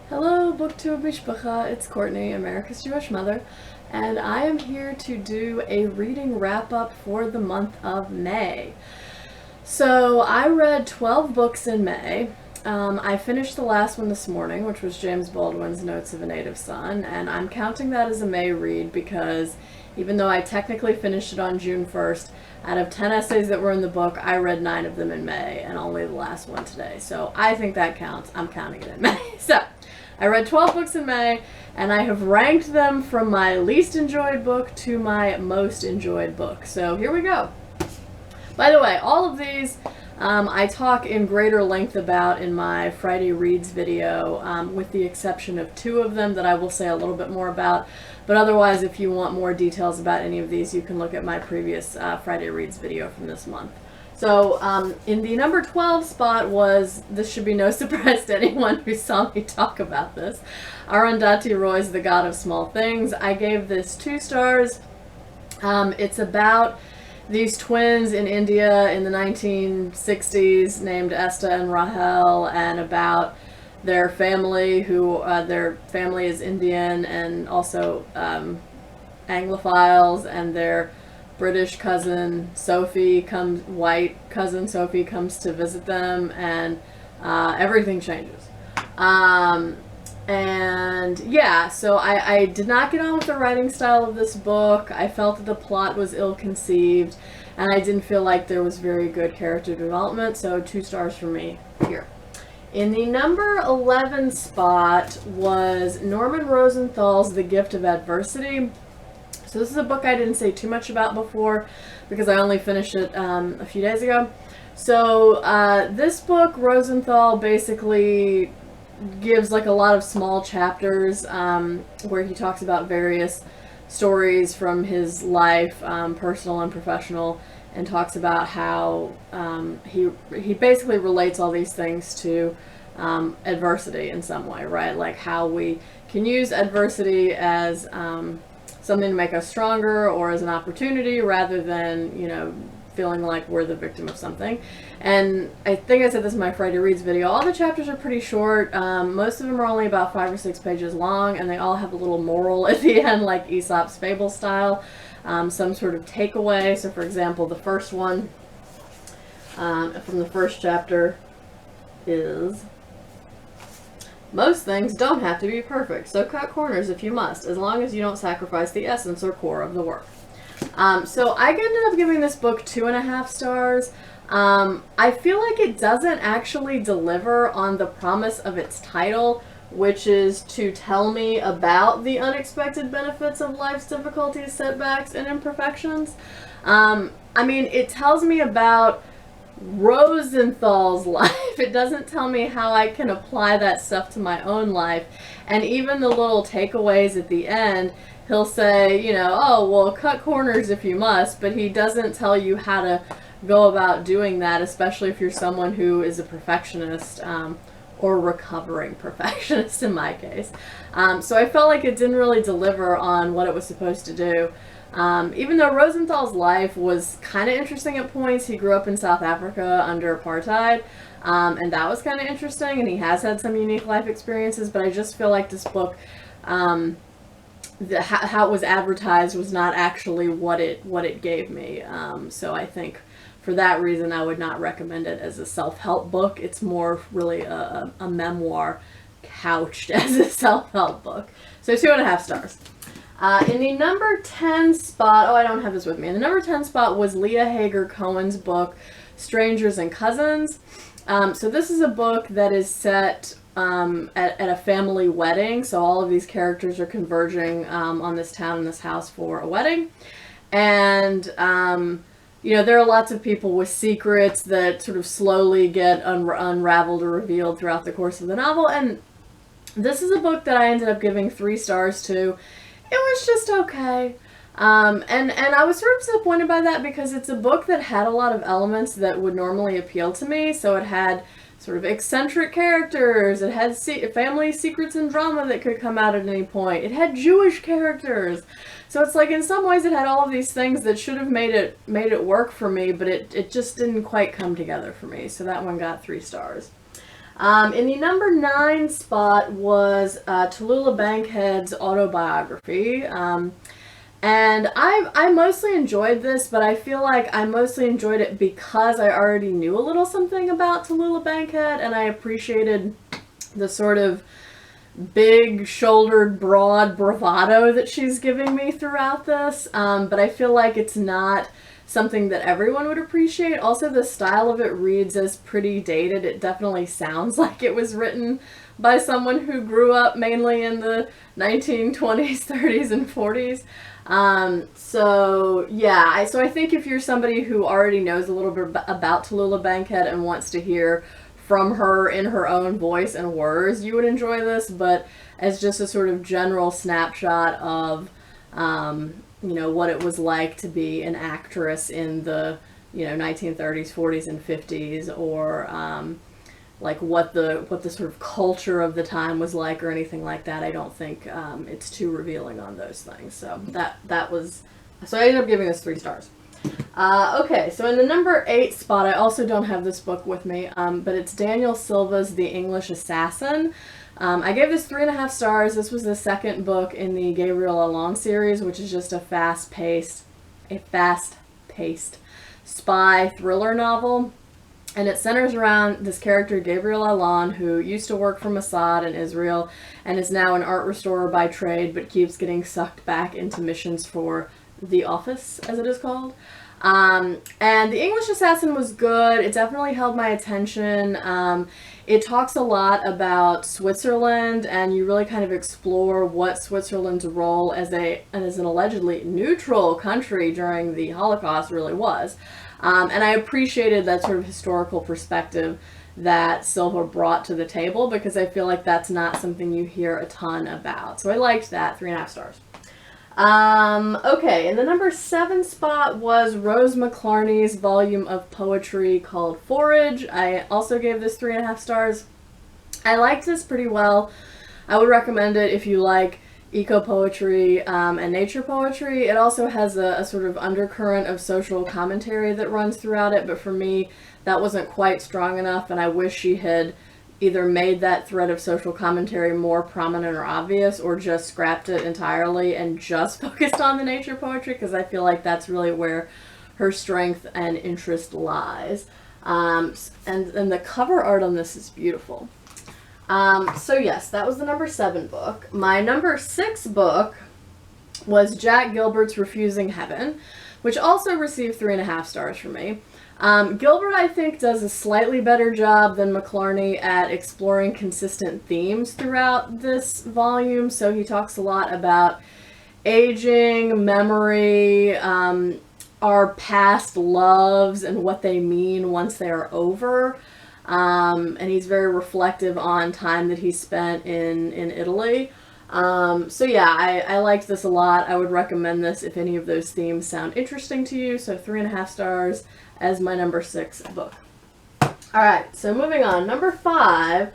Hello, Booktube Mishpacha. It's Courtney, America's Jewish mother, and I am here to do a reading wrap-up for the month of May. So I read 12 books in May. I finished the last one this morning, which was James Baldwin's Notes of a Native Son, and I'm counting that as a May read because even though I technically finished it on June 1st, out of 10 essays that were in the book, I read 9 of them in May, and only the last one today. So I think that counts. I'm counting it in May. So I read 12 books in May, and I have ranked them from my least enjoyed book to my most enjoyed book. So here we go. By the way, all of these I talk in greater length about in my Friday Reads video, with the exception of 2 of them that I will say a little bit more about. But otherwise, if you want more details about any of these, you can look at my previous Friday Reads video from this month. So in the number 12 spot was, this should be no surprise to anyone who saw me talk about this, Arundhati Roy's The God of Small Things. I gave this 2 stars. It's about these twins in India in the 1960s named Esta and Rahel, and about their family who, their family is Indian and also Anglophiles, and their British cousin Sophie white cousin Sophie comes to visit them, and everything changes. And yeah, so I did not get on with the writing style of this book. I felt that the plot was ill-conceived, and I didn't feel like there was very good character development, so 2 stars for me here. In the number 11 spot was Norman Rosenthal's The Gift of Adversity. So this is a book I didn't say too much about before because I only finished it a few days ago. So this book, Rosenthal basically gives like a lot of small chapters where he talks about various stories from his life, personal and professional, and talks about how he basically relates all these things to adversity in some way, right? Like how we can use adversity as something to make us stronger, or as an opportunity, rather than, you know, feeling like we're the victim of something. And I think I said this in my Friday Reads video, all the chapters are pretty short. Most of them are only about 5 or 6 pages long, and they all have a little moral at the end, like Aesop's fable style, some sort of takeaway. So for example, the first one from the first chapter is, most things don't have to be perfect, so cut corners if you must, as long as you don't sacrifice the essence or core of the work. So I ended up giving this book 2.5 stars. I feel like it doesn't actually deliver on the promise of its title, which is to tell me about the unexpected benefits of life's difficulties, setbacks, and imperfections. I mean, it tells me about Rosenthal's life. It doesn't tell me how I can apply that stuff to my own life. And even the little takeaways at the end, he'll say, you know, oh, well, cut corners if you must, but he doesn't tell you how to go about doing that, especially if you're someone who is a perfectionist, or recovering perfectionist in my case. So I felt like it didn't really deliver on what it was supposed to do. Even though Rosenthal's life was kind of interesting at points. He grew up in South Africa under apartheid, and that was kind of interesting, and he has had some unique life experiences, but I just feel like this book, how it was advertised was not actually what it gave me. So I think for that reason I would not recommend it as a self-help book. It's more really a memoir couched as a self-help book. So 2.5 stars. In the number 10 spot, oh, I don't have this with me. In the number 10 spot was Leah Hager Cohen's book, Strangers and Cousins. So this is a book that is set at a family wedding. So all of these characters are converging on this town and this house for a wedding. And, you know, there are lots of people with secrets that sort of slowly get unraveled or revealed throughout the course of the novel. And this is a book that I ended up giving 3 stars to. It was just okay. And I was sort of disappointed by that because it's a book that had a lot of elements that would normally appeal to me. So it had sort of eccentric characters. It had family secrets and drama that could come out at any point. It had Jewish characters. So it's like in some ways it had all of these things that should have made it work for me, but it just didn't quite come together for me. So that one got 3 stars. In the number 9 spot was Tallulah Bankhead's Autobiography. And I mostly enjoyed this, but I feel like I mostly enjoyed it because I already knew a little something about Tallulah Bankhead, and I appreciated the sort of big-shouldered, broad bravado that she's giving me throughout this. But I feel like it's not something that everyone would appreciate. Also, the style of it reads as pretty dated. It definitely sounds like it was written by someone who grew up mainly in the 1920s, 30s, and 40s. So I think if you're somebody who already knows a little bit about Tallulah Bankhead and wants to hear from her in her own voice and words, you would enjoy this. But as just a sort of general snapshot of what it was like to be an actress in the 1930s, 40s, and 50s, or like what the sort of culture of the time was like, or anything like that. I don't think it's too revealing on those things. So so I ended up giving this 3 stars. Okay, so in the number 8 spot, I also don't have this book with me, but it's Daniel Silva's The English Assassin. I gave this 3.5 stars. This was the second book in the Gabriel Allon series, which is just a fast-paced spy thriller novel. And it centers around this character, Gabriel Allon, who used to work for Mossad in Israel and is now an art restorer by trade, but keeps getting sucked back into missions for the Office, as it is called. And The English Assassin was good. It definitely held my attention. It talks a lot about Switzerland, and you really kind of explore what Switzerland's role as an allegedly neutral country during the Holocaust really was. And I appreciated that sort of historical perspective that Silva brought to the table, because I feel like that's not something you hear a ton about. So I liked that, 3.5 stars. Okay, and the number 7 spot was Rose McLarney's volume of poetry called Forage. I also gave this 3.5 stars. I liked this pretty well. I would recommend it if you like eco-poetry and nature poetry. It also has a sort of undercurrent of social commentary that runs throughout it, but for me, that wasn't quite strong enough, and I wish she had either made that thread of social commentary more prominent or obvious, or just scrapped it entirely and just focused on the nature poetry, because I feel like that's really where her strength and interest lies. And the cover art on this is beautiful. So yes, that was the number 7 book. My number 6 book was Jack Gilbert's Refusing Heaven, which also received 3.5 stars from me. Gilbert, I think, does a slightly better job than McLarney at exploring consistent themes throughout this volume. So he talks a lot about aging, memory, our past loves, and what they mean once they are over. And he's very reflective on time that he spent in Italy. So yeah, I liked this a lot. I would recommend this if any of those themes sound interesting to you. So 3.5 stars as my number 6 book. Alright, so moving on. Number 5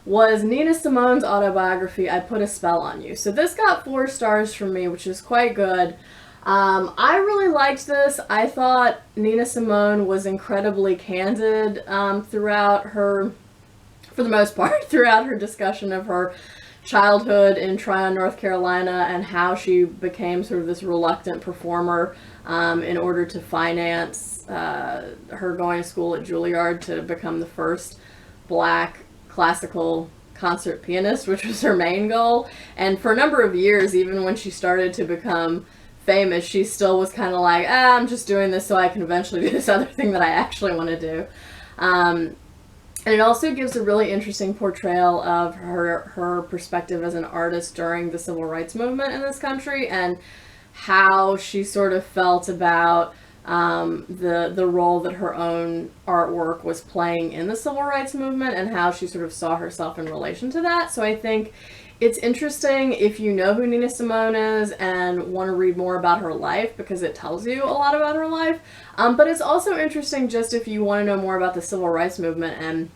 was Nina Simone's autobiography, I Put a Spell on You. So this got 4 stars from me, which is quite good. I really liked this. I thought Nina Simone was incredibly candid throughout her, for the most part, throughout her discussion of her childhood in Tryon, North Carolina, and how she became sort of this reluctant performer in order to finance her going to school at Juilliard to become the first black classical concert pianist, which was her main goal. And for a number of years, even when she started to become famous, she still was kind of like, I'm just doing this so I can eventually do this other thing that I actually want to do. And it also gives a really interesting portrayal of her perspective as an artist during the civil rights movement in this country, and how she sort of felt about the role that her own artwork was playing in the civil rights movement, and how she sort of saw herself in relation to that. So I think it's interesting if you know who Nina Simone is and want to read more about her life, because it tells you a lot about her life. But it's also interesting just if you want to know more about the civil rights movement and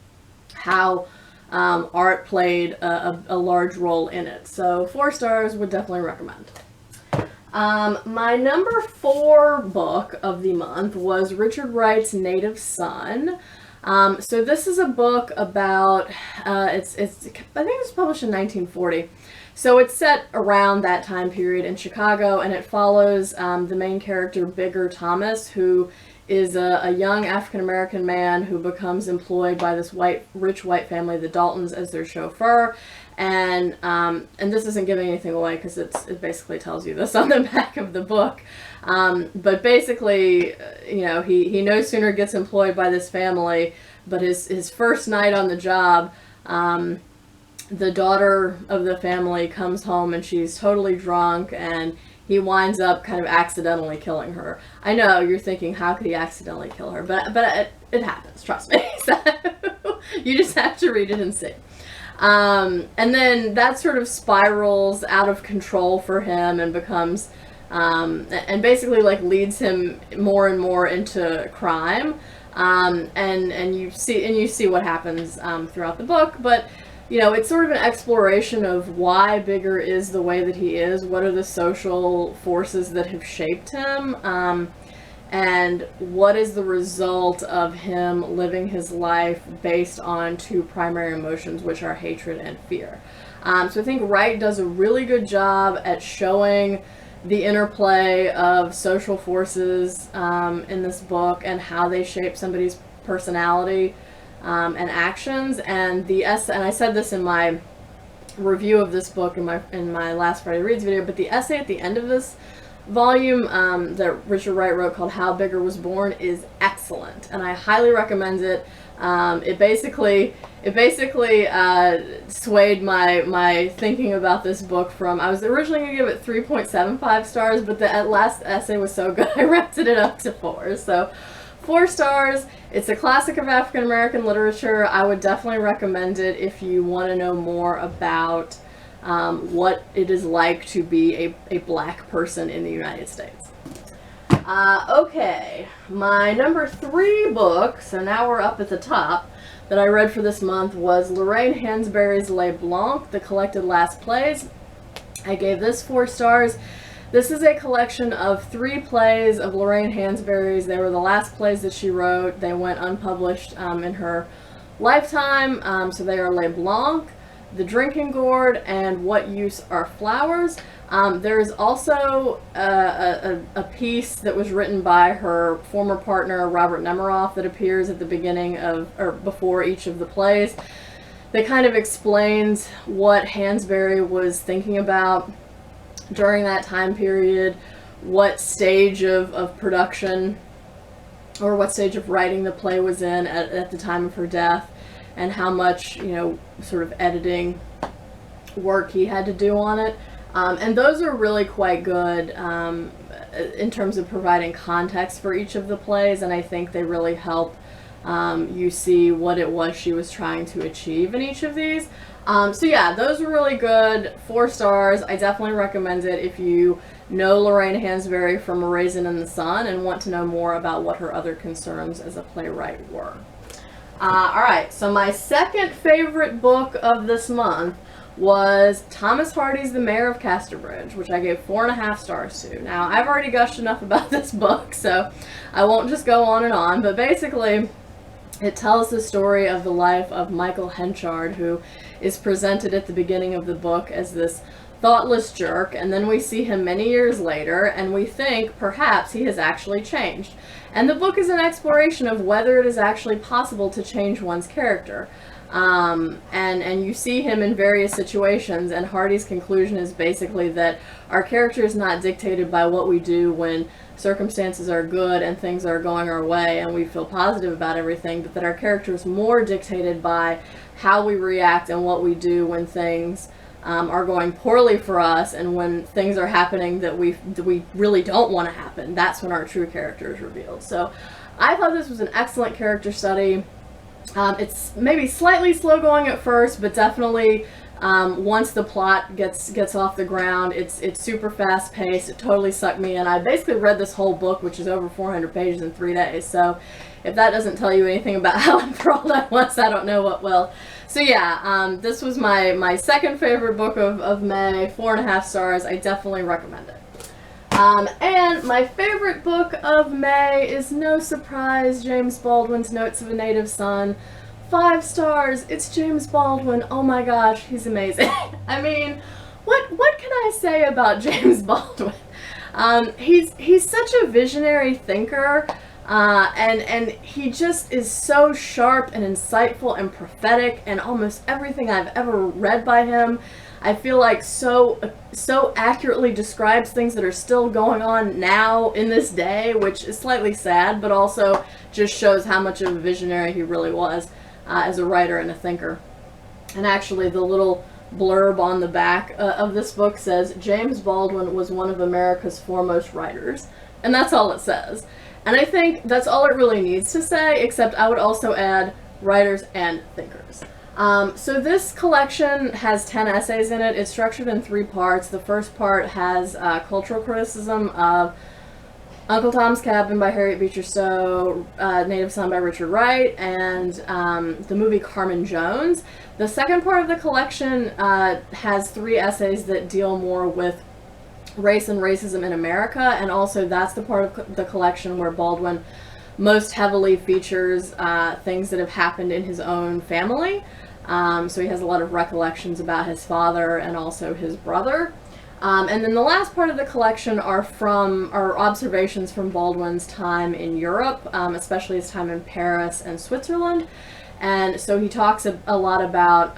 how art played a large role in it. So 4 stars, would definitely recommend. My number 4 book of the month was Richard Wright's Native Son. So this is a book about, I think it was published in 1940. So it's set around that time period in Chicago, and it follows the main character, Bigger Thomas, who is a young African-American man who becomes employed by this rich white family, the Daltons, as their chauffeur. And this isn't giving anything away because it basically tells you this on the back of the book. But basically, you know, he no sooner gets employed by this family, but his first night on the job, the daughter of the family comes home and she's totally drunk, and he winds up kind of accidentally killing her. I know you're thinking, how could he accidentally kill her? But it happens, trust me. So you just have to read it and see. And then that sort of spirals out of control for him and becomes, and basically like leads him more and more into crime. And you see what happens throughout the book, but you know, it's sort of an exploration of why Bigger is the way that he is, what are the social forces that have shaped him, and what is the result of him living his life based on two primary emotions, which are hatred and fear. So I think Wright does a really good job at showing the interplay of social forces in this book and how they shape somebody's personality and actions. And the essay, and I said this in my review of this book in my last Friday Reads video, but the essay at the end of this volume that Richard Wright wrote called How Bigger Was Born is excellent, and I highly recommend it. It basically swayed my thinking about this book from, I was originally going to give it 3.75 stars, but the last essay was so good I rounded it up to 4. So 4 stars. It's a classic of African American literature. I would definitely recommend it if you want to know more about what it is like to be a black person in the United States. Okay, my number 3 book, so now we're up at the top, that I read for this month was Lorraine Hansberry's Les Blancs, The Collected Last Plays. I gave this 4 stars. This is a collection of 3 plays of Lorraine Hansberry's. They were the last plays that she wrote. They went unpublished in her lifetime, so they are Les Blancs, The Drinking Gourd, and What Use Are Flowers. There is also a piece that was written by her former partner, Robert Nemiroff, that appears at the beginning of, or before each of the plays, that kind of explains what Hansberry was thinking about during that time period, what stage of production or what stage of writing the play was in at the time of her death, and how much, you know, sort of editing work he had to do on it. And those are really quite good in terms of providing context for each of the plays, and I think they really help you see what it was she was trying to achieve in each of these. So yeah, those were really good. 4 stars. I definitely recommend it if you know Lorraine Hansberry from A Raisin in the Sun and want to know more about what her other concerns as a playwright were. Alright, so my second favorite book of this month was Thomas Hardy's The Mayor of Casterbridge, which I gave 4.5 stars to. Now, I've already gushed enough about this book, so I won't just go on and on, but basically it tells the story of the life of Michael Henchard, who is presented at the beginning of the book as this thoughtless jerk, and then we see him many years later, and we think perhaps he has actually changed. And the book is an exploration of whether it is actually possible to change one's character. And you see him in various situations, and Hardy's conclusion is basically that our character is not dictated by what we do when circumstances are good and things are going our way and we feel positive about everything, but that our character is more dictated by how we react and what we do when things are going poorly for us, and when things are happening that we really don't want to happen. That's when our true character is revealed. So I thought this was an excellent character study. It's maybe slightly slow going at first, but definitely once the plot gets off the ground, it's super fast paced. It totally sucked me in. I basically read this whole book, which is over 400 pages, in 3 days. So if that doesn't tell you anything about how enthralled I was, I don't know what will. So yeah, this was my second favorite book of May, 4.5 stars. I definitely recommend it. And my favorite book of May is, no surprise, James Baldwin's Notes of a Native Son. 5 stars. It's James Baldwin. Oh my gosh, he's amazing. I mean, what can I say about James Baldwin? He's such a visionary thinker, and he just is so sharp and insightful and prophetic, and almost everything I've ever read by him, I feel like so accurately describes things that are still going on now in this day, which is slightly sad, but also just shows how much of a visionary he really was as a writer and a thinker. And actually, the little blurb on the back of this book says, James Baldwin was one of America's foremost writers. And that's all it says. And I think that's all it really needs to say, except I would also add writers and thinkers. So this collection has 10 essays in it. It's structured in 3 parts. The first part has cultural criticism of Uncle Tom's Cabin by Harriet Beecher Stowe, Native Son by Richard Wright, and the movie Carmen Jones. The second part of the collection has 3 essays that deal more with race and racism in America, and also that's the part of the collection where Baldwin most heavily features things that have happened in his own family. So he has a lot of recollections about his father and also his brother. And then the last part of the collection are observations from Baldwin's time in Europe, especially his time in Paris and Switzerland. And so he talks a lot about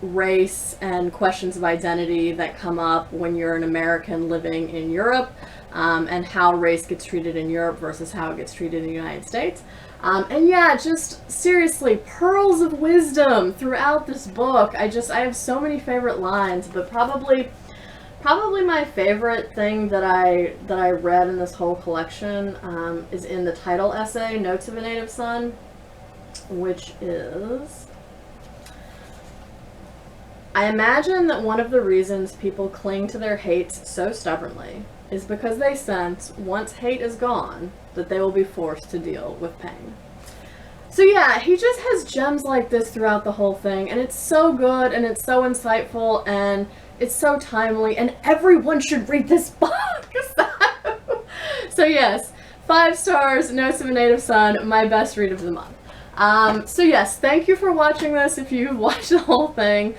race and questions of identity that come up when you're an American living in Europe, and how race gets treated in Europe versus how it gets treated in the United States. And yeah, just seriously, pearls of wisdom throughout this book. I have so many favorite lines, but probably my favorite thing that I read in this whole collection is in the title essay, Notes of a Native Son, which is, I imagine that one of the reasons people cling to their hates so stubbornly is because they sense, once hate is gone, that they will be forced to deal with pain. So yeah, he just has gems like this throughout the whole thing, and it's so good, and it's so insightful, and it's so timely, and everyone should read this book! So yes, 5 stars, Notes of a Native Son, my best read of the month. So yes, thank you for watching this if you've watched the whole thing.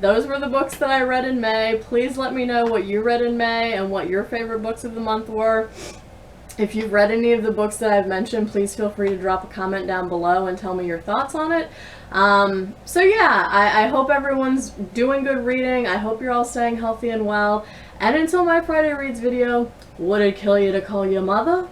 Those were the books that I read in May. Please let me know what you read in May and what your favorite books of the month were. If you've read any of the books that I've mentioned, please feel free to drop a comment down below and tell me your thoughts on it. So yeah, I hope everyone's doing good reading. I hope you're all staying healthy and well. And until my Friday Reads video, would it kill you to call your mother?